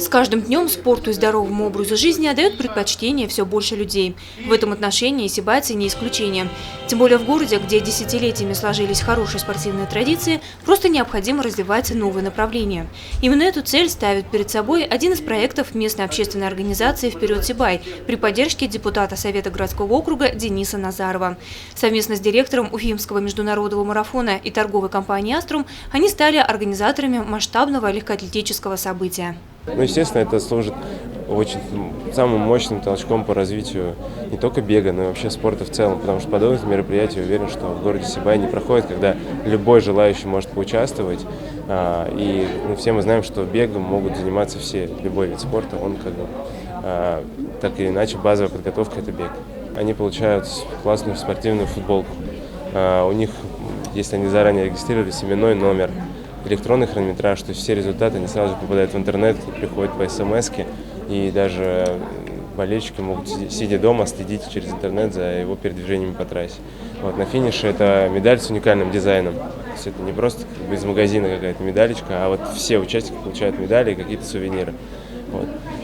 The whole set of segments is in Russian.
С каждым днем спорту и здоровому образу жизни отдают предпочтение все больше людей. В этом отношении сибайцы не исключение. Тем более в городе, где десятилетиями сложились хорошие спортивные традиции, просто необходимо развивать новые направления. Именно эту цель ставит перед собой один из проектов местной общественной организации «Вперед Сибай» при поддержке депутата Совета городского округа Дениса Назарова. Совместно с директором Уфимского международного марафона и торговой компанией «Аструм» они стали организаторами масштабного легкоатлетического события. Естественно, это служит очень самым мощным толчком по развитию не только бега, но и вообще спорта в целом, потому что подобные мероприятия, уверен, что в городе Сибай не проходят, когда любой желающий может поучаствовать. И все мы знаем, что бегом могут заниматься все, любой вид спорта, он так или иначе базовая подготовка – это бег. Они получают классную спортивную футболку. У них, если они заранее регистрировались, именной номер, электронный хронометраж, то есть все результаты они сразу попадают в интернет, приходят по смс-ке, и даже болельщики могут, сидя дома, следить через интернет за его передвижениями по трассе. На финише это медаль с уникальным дизайном. То есть это не просто из магазина какая-то медалечка, а все участники получают медали и какие-то сувениры.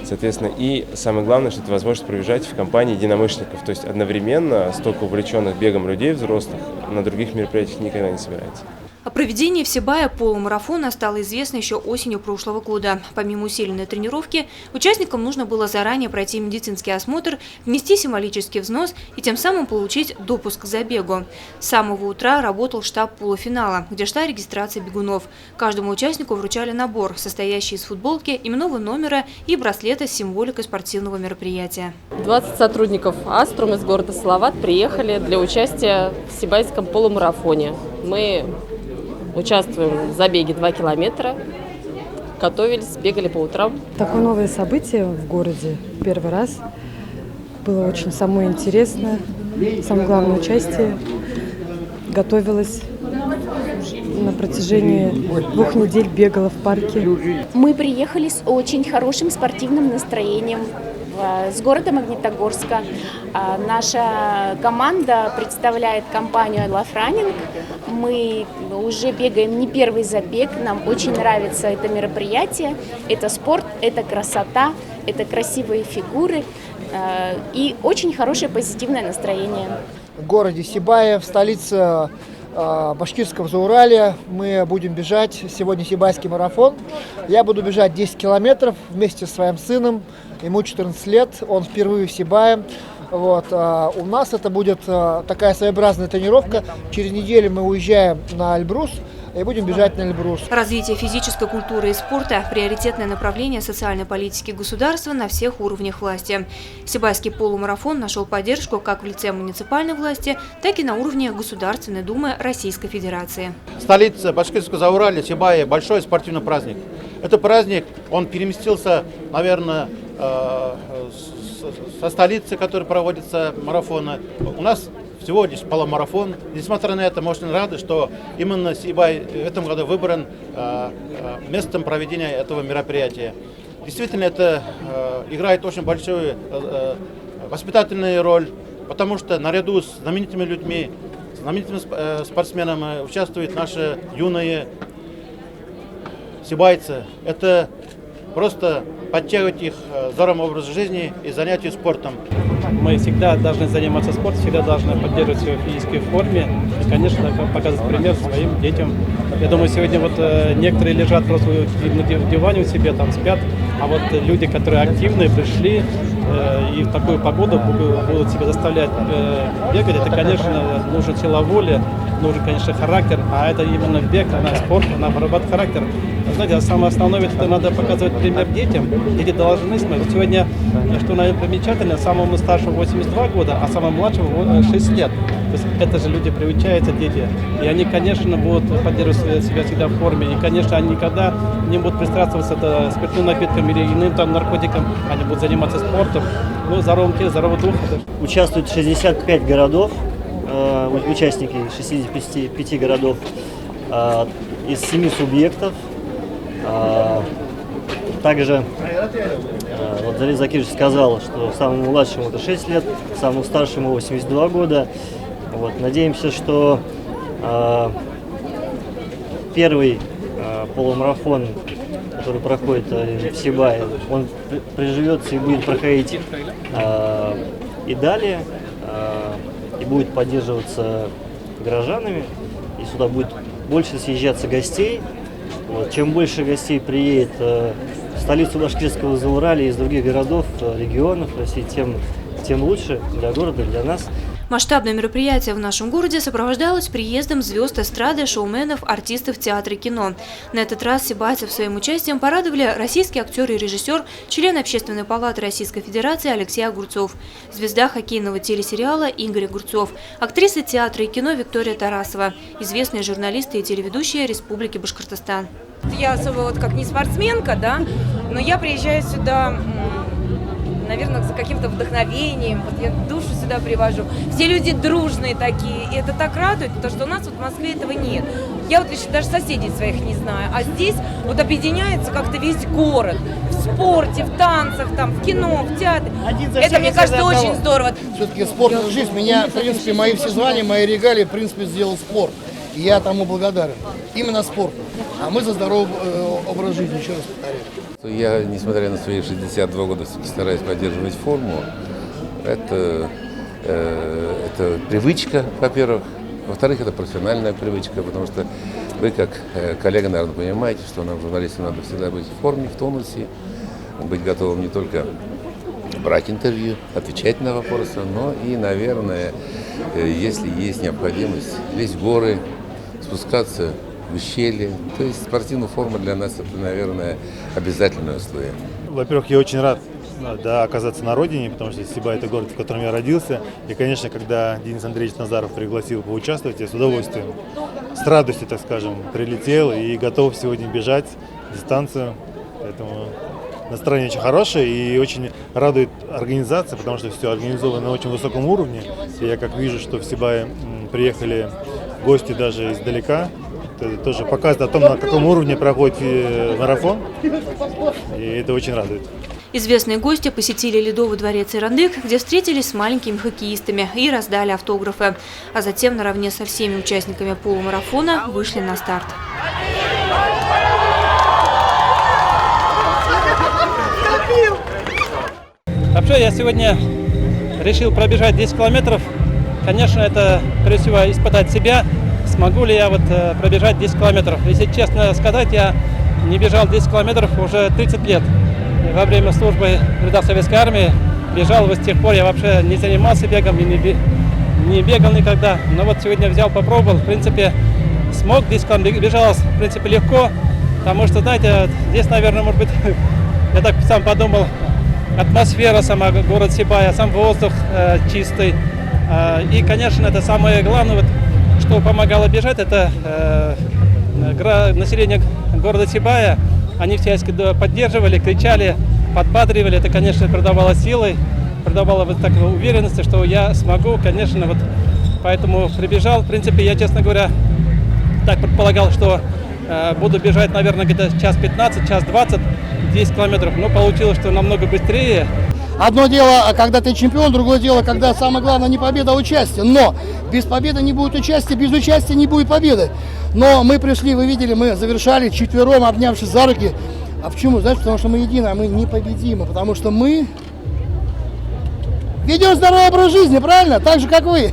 Соответственно, и самое главное, что это возможность пробежать в компании единомышленников. То есть одновременно столько увлеченных бегом людей взрослых на других мероприятиях никогда не собирается. О проведении в Сибае полумарафона стало известно еще осенью прошлого года. Помимо усиленной тренировки, участникам нужно было заранее пройти медицинский осмотр, внести символический взнос и тем самым получить допуск к забегу. С самого утра работал штаб полуфинала, где шла регистрация бегунов. Каждому участнику вручали набор, состоящий из футболки, именного номера и браслета с символикой спортивного мероприятия. 20 сотрудников «Аструм» из города Салават приехали для участия в сибайском полумарафоне. Мы участвуем в забеге 2 километра, готовились, бегали по утрам. Такое новое событие в городе первый раз. Было очень самое интересное, самое главное участие. Готовилась на протяжении 2 недель, бегала в парке. Мы приехали с очень хорошим спортивным настроением с города Магнитогорска. Наша команда представляет компанию I Love Running. Мы уже бегаем не первый забег. Нам очень нравится это мероприятие. Это спорт, это красота, это красивые фигуры и очень хорошее позитивное настроение. В городе Сибае, в столице башкирского Зауралья, мы будем бежать сегодня сибайский марафон. Я буду бежать 10 километров вместе с своим сыном. Ему 14 лет, он впервые в Сибае. У нас это будет такая своеобразная тренировка. Через неделю мы уезжаем на Эльбрус и будем бежать на Эльбрус. Развитие физической культуры и спорта – приоритетное направление социальной политики государства на всех уровнях власти. Сибайский полумарафон нашел поддержку как в лице муниципальной власти, так и на уровне Государственной Думы Российской Федерации. Столица Башкирского Зауралья, Сибая – большой спортивный праздник. Это праздник, он переместился, наверное, со столицы, которая проводится марафоны. У нас всего лишь полумарафон. Несмотря на это, мы очень рады, что именно Сибай в этом году выбран местом проведения этого мероприятия. Действительно, это играет очень большую воспитательную роль, потому что наряду с знаменитыми людьми, знаменитыми спортсменами участвуют наши юные сибайцы. Это просто подтягивать их здоровому образу жизни и занятию спортом. Мы всегда должны заниматься спортом, всегда должны поддерживать себя в физической форме и, конечно, показывать пример своим детям. Я думаю, сегодня некоторые лежат просто на диване у себя, там спят, а люди, которые активные, пришли и в такую погоду будут себя заставлять бегать, это, конечно, нужна сила воли, нужен, конечно, характер, а это именно бег, спорт, она вырабатывает характер. Знаете, самое основное, это надо показывать пример детям. Дети должны смотреть. Сегодня, что, наверное, примечательно, самому старшему 82 года, а самому младшему 6 лет. То есть это же люди приучаются, дети. И они, конечно, будут поддерживать себя всегда в форме. И, конечно, они никогда не будут пристрастываться к спиртным напиткам или иным наркотикам. Они будут заниматься спортом. Здоровым телом, здоровый дух. Участвуют 65 городов, участники 65 городов из 7 субъектов. Также Зализ Закирович сказал, что самому младшему это 6 лет, самому старшему 82 года. Надеемся, что первый полумарафон, это который проходит в Сибае, он приживется и будет проходить и далее, и будет поддерживаться горожанами, и сюда будет больше съезжаться гостей. Вот. Чем больше гостей приедет в столицу Башкирского Зауралья из других городов, регионов России, тем лучше для города, для нас. Масштабное мероприятие в нашем городе сопровождалось приездом звезд эстрады, шоуменов, артистов театра и кино. На этот раз сибайцев своим участием порадовали российский актер и режиссер, член Общественной палаты Российской Федерации Алексей Огурцов, звезда хоккейного телесериала Игорь Огурцов, актриса театра и кино Виктория Тарасова, известные журналисты и телеведущие Республики Башкортостан. Я особо вот как не спортсменка, да, но я приезжаю сюда, наверное, за каким-то вдохновением, вот я душу сюда привожу. Все люди дружные такие, и это так радует, потому что у нас вот в Москве этого нет. Я вот лично даже соседей своих не знаю, а здесь вот объединяется как-то весь город. В спорте, в танцах, там, в кино, в театре. Это, мне кажется, очень здорово. Все-таки спорт – это жизнь. Меня, в принципе, мои все звания, мои регалии, в принципе, сделал спорт. И я тому благодарен. Именно спорту. А мы за здоровый образ жизни, еще раз повторяю. Я, несмотря на свои 62 года, стараюсь поддерживать форму. Это привычка, во-первых. Во-вторых, это профессиональная привычка, потому что вы, как коллега, наверное, понимаете, что нам, журналистам, надо всегда быть в форме, в тонусе, быть готовым не только брать интервью, отвечать на вопросы, но и, наверное, если есть необходимость, лезть в горы, спускаться в ущелье. То есть спортивная форма для нас это, наверное, обязательное условие. Во-первых, я очень рад оказаться на родине, потому что Сибай – это город, в котором я родился. И, конечно, когда Денис Андреевич Назаров пригласил поучаствовать, я с удовольствием, с радостью, так скажем, прилетел и готов сегодня бежать дистанцию. Поэтому настроение очень хорошее и очень радует организация, потому что все организовано на очень высоком уровне. И я как вижу, что в Сибай приехали гости даже издалека. Это тоже показывает о том, на каком уровне проходит марафон, и это очень радует. Известные гости посетили Ледовый дворец Ирандык, где встретились с маленькими хоккеистами и раздали автографы. А затем наравне со всеми участниками полумарафона вышли на старт. Вообще, я сегодня решил пробежать 10 километров. Конечно, это, прежде всего, испытать себя. Смогу ли я пробежать 10 километров? Если честно сказать, я не бежал 10 километров уже 30 лет. Во время службы в рядах Советской армии бежал, с тех пор я вообще не занимался бегом и не бегал никогда. Но вот сегодня взял, попробовал, в принципе, смог, 10 километров бежалось, в принципе, легко. Потому что, знаете, здесь, наверное, может быть, я так сам подумал, атмосфера сама, город Сибая, сам воздух чистый. И, конечно, это самое главное, что помогало бежать, это население города Сибая. Они всячески поддерживали, кричали, подбадривали. Это, конечно, придавало силы, придавало такой уверенности, что я смогу, конечно, поэтому прибежал. В принципе, я, честно говоря, так предполагал, что буду бежать, наверное, где-то час 15, час 20, 10 километров. Но получилось, что намного быстрее. Одно дело, когда ты чемпион, другое дело, когда самое главное не победа, а участие. Но без победы не будет участия, без участия не будет победы. Но мы пришли, вы видели, мы завершали четвером, обнявшись за руки. А почему? Знаешь, потому что мы едины, а мы непобедимы. Потому что мы ведем здоровый образ жизни, правильно? Так же, как вы.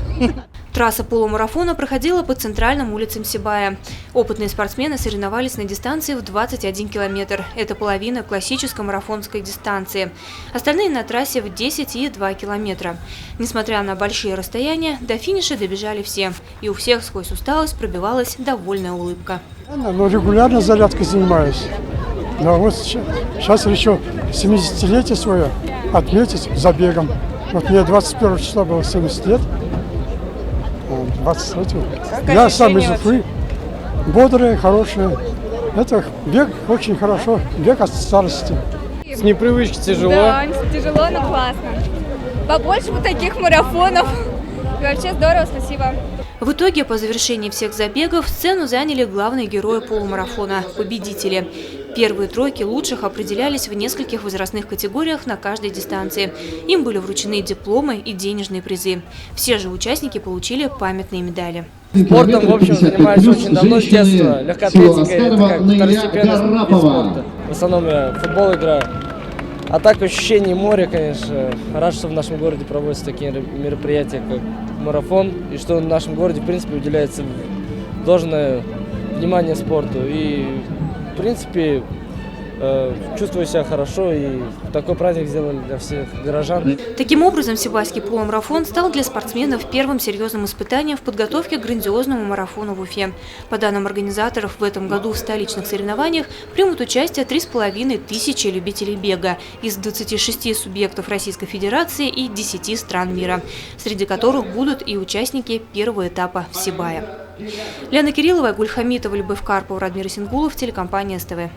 Трасса полумарафона проходила по центральным улицам Сибая. Опытные спортсмены соревновались на дистанции в 21 километр. Это половина классической марафонской дистанции. Остальные на трассе в 10 и 2 километра. Несмотря на большие расстояния, до финиша добежали все. И у всех сквозь усталость пробивалась довольная улыбка. Ну, регулярно зарядкой занимаюсь. Но вот сейчас решил 70-летие свое отметить забегом. Вот мне 21 числа было 70 лет. 23. Я сам из Уфы. Бодрые, хорошие. Это бег очень хорошо. Бег от старости. С непривычки тяжело. Да, тяжело, но классно. Побольше бы таких марафонов. И вообще здорово, спасибо. В итоге, по завершении всех забегов, сцену заняли главные герои полумарафона – победители. Первые тройки лучших определялись в нескольких возрастных категориях на каждой дистанции. Им были вручены дипломы и денежные призы. Все же участники получили памятные медали. Спортом, в общем, занимаюсь очень давно, с детства. Легкоатлетика – это как второстепенный вид спорта. В основном я в футбол играю. А так ощущение моря, конечно. Рад, что в нашем городе проводятся такие мероприятия, как марафон. И что в нашем городе, в принципе, уделяется должное внимание спорту. И, в принципе, чувствую себя хорошо, и такой праздник сделали для всех горожан. Таким образом, Сибайский полумарафон стал для спортсменов первым серьезным испытанием в подготовке к грандиозному марафону в Уфе. По данным организаторов, в этом году в столичных соревнованиях примут участие 3500 любителей бега из 26 субъектов Российской Федерации и 10 стран мира, среди которых будут и участники первого этапа в Сибае. Лена Кириллова, Гуль Хамитова, Любовь Карпова, Радмир Сингулов, телекомпания СТВ.